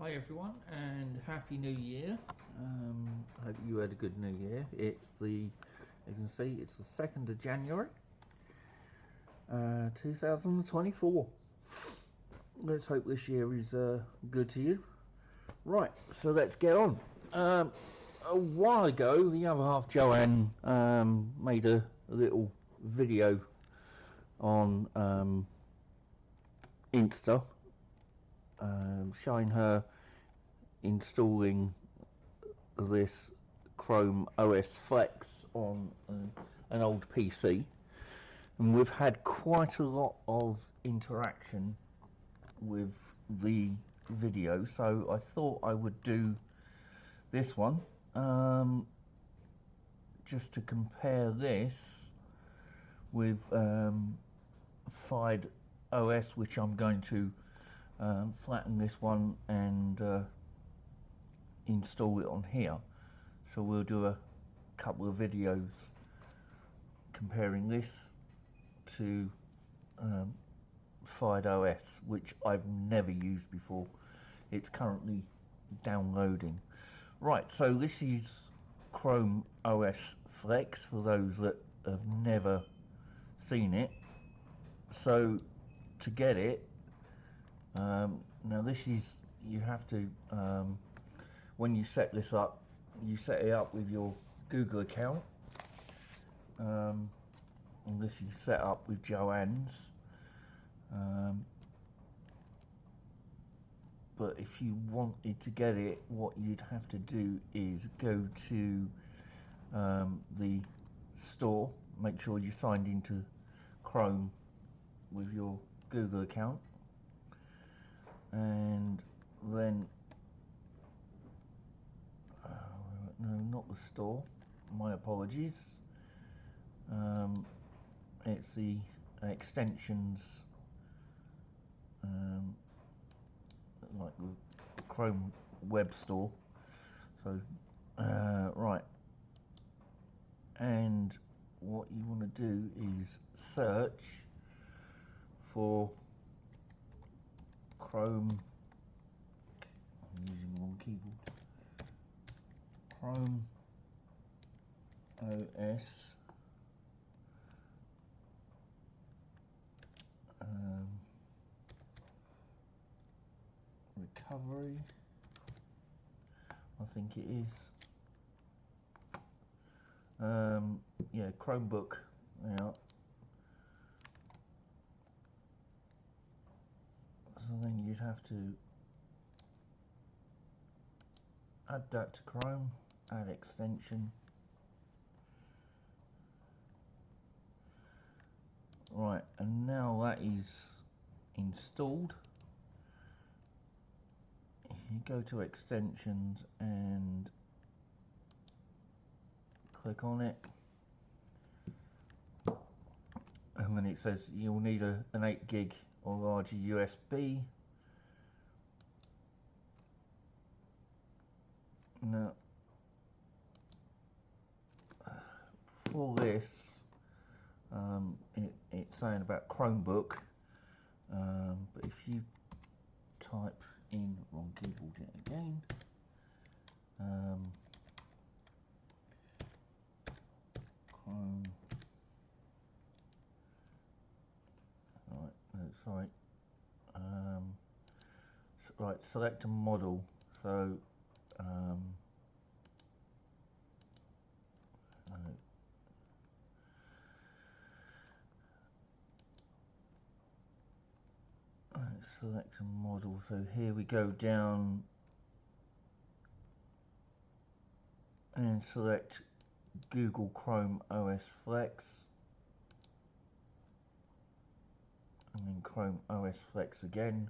Hi everyone, and Happy New Year. I hope you had a good New Year. You can see, it's the 2nd of January 2024. Let's hope this year is good to you. Right, so let's get on. A while ago, the other half, Joanne, made a little video on Insta, showing her installing this ChromeOS Flex on an old PC, and we've had quite a lot of interaction with the video, so I thought I would do this one just to compare this with FydeOS, which I'm going to flatten this one and install it on here. So we'll do a couple of videos comparing this to FydeOS, which I've never used before. It's currently downloading. Right, so this is ChromeOS Flex for those that have never seen it. So to get it, now this is, you have to, when you set this up, you set it up with your Google account, and this you set up with Joanne's, but if you wanted to get it, what you'd have to do is go to the store, make sure you signed into Chrome with your Google account, and then no, not the store, my apologies, it's the extensions, like the Chrome web store. So right, and what you want to do is search for Chrome, I'm using the wrong keyboard, ChromeOS recovery, I think it is, yeah, Chromebook. Yeah, so then you'd have to add that to Chrome, add extension. Right, and now that is installed, you go to extensions and click on it, and then it says you'll need an 8 gig or larger USB. Now for this, it's saying about Chromebook, but if you type in, wrong keyboard yet again, Chrome, right, no, sorry, right, select a model, so no. Let's select a model, so here we go down and select Google ChromeOS Flex, and then ChromeOS Flex again,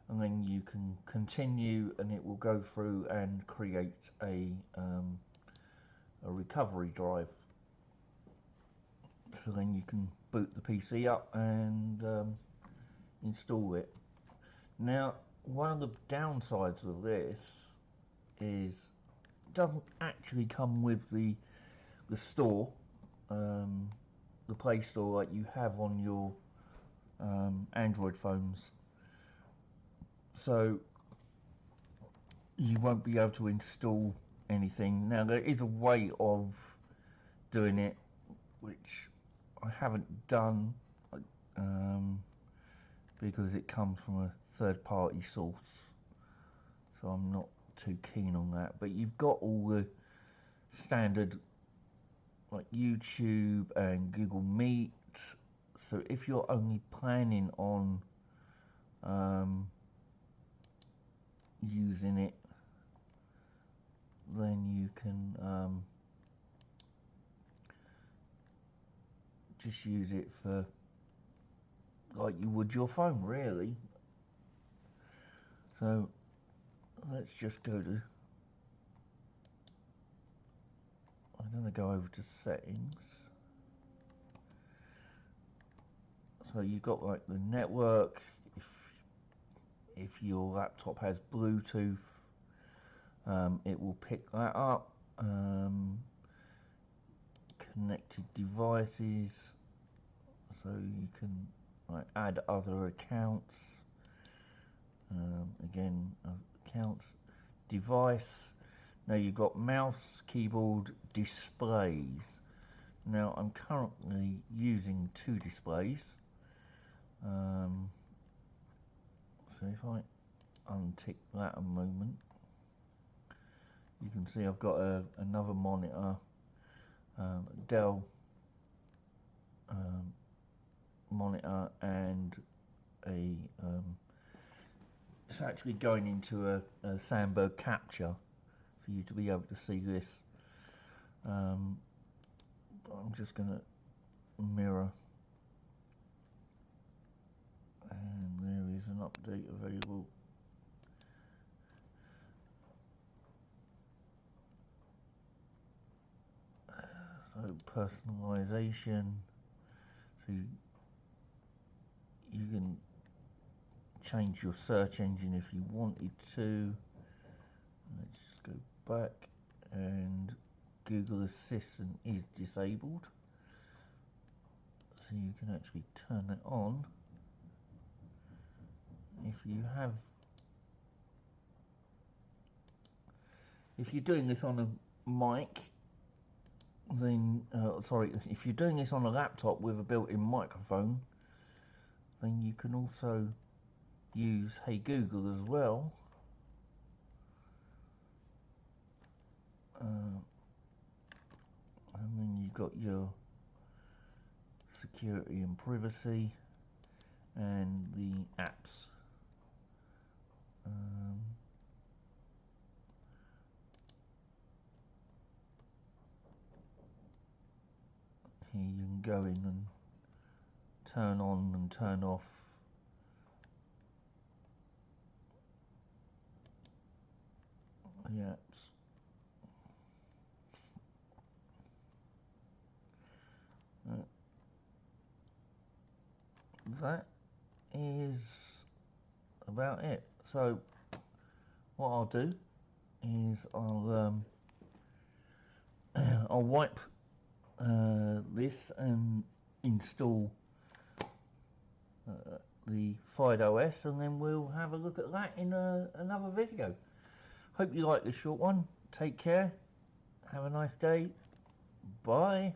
and then you can continue and it will go through and create a recovery drive, so then you can boot the PC up and install it. Now one of the downsides of this is it doesn't actually come with the store, the Play Store like you have on your Android phones. So you won't be able to install anything. Now there is a way of doing it which I haven't done because it comes from a third-party source, so I'm not too keen on that. But you've got all the standard like YouTube and Google Meet, so if you're only planning on using it, then you can just use it for like you would your phone, really. So let's just go to, I'm going to go over to settings. So you've got like the network, if your laptop has Bluetooth, it will pick that up. Connected devices, so you can like add other accounts. Again, accounts, device. Now you've got mouse, keyboard, displays. Now I'm currently using 2 displays. So if I untick that a moment, you can see I've got another monitor, Dell monitor, and it's actually going into a Sandberg capture for you to be able to see this. I'm just going to mirror, and there is an update available. So personalization, so you can change your search engine if you wanted to. Let's just go back, and Google Assistant is disabled, so you can actually turn it on. If you're doing this on a mic, then sorry, if you're doing this on a laptop with a built-in microphone, then you can also use Hey Google as well. And then you've got your security and privacy and the apps. Here you can go in and turn on and turn off the apps. That is about it. So what I'll do is I'll wipe this and install the FydeOS, and then we'll have a look at that in another video. Hope you like this short one. Take care. Have a nice day. Bye.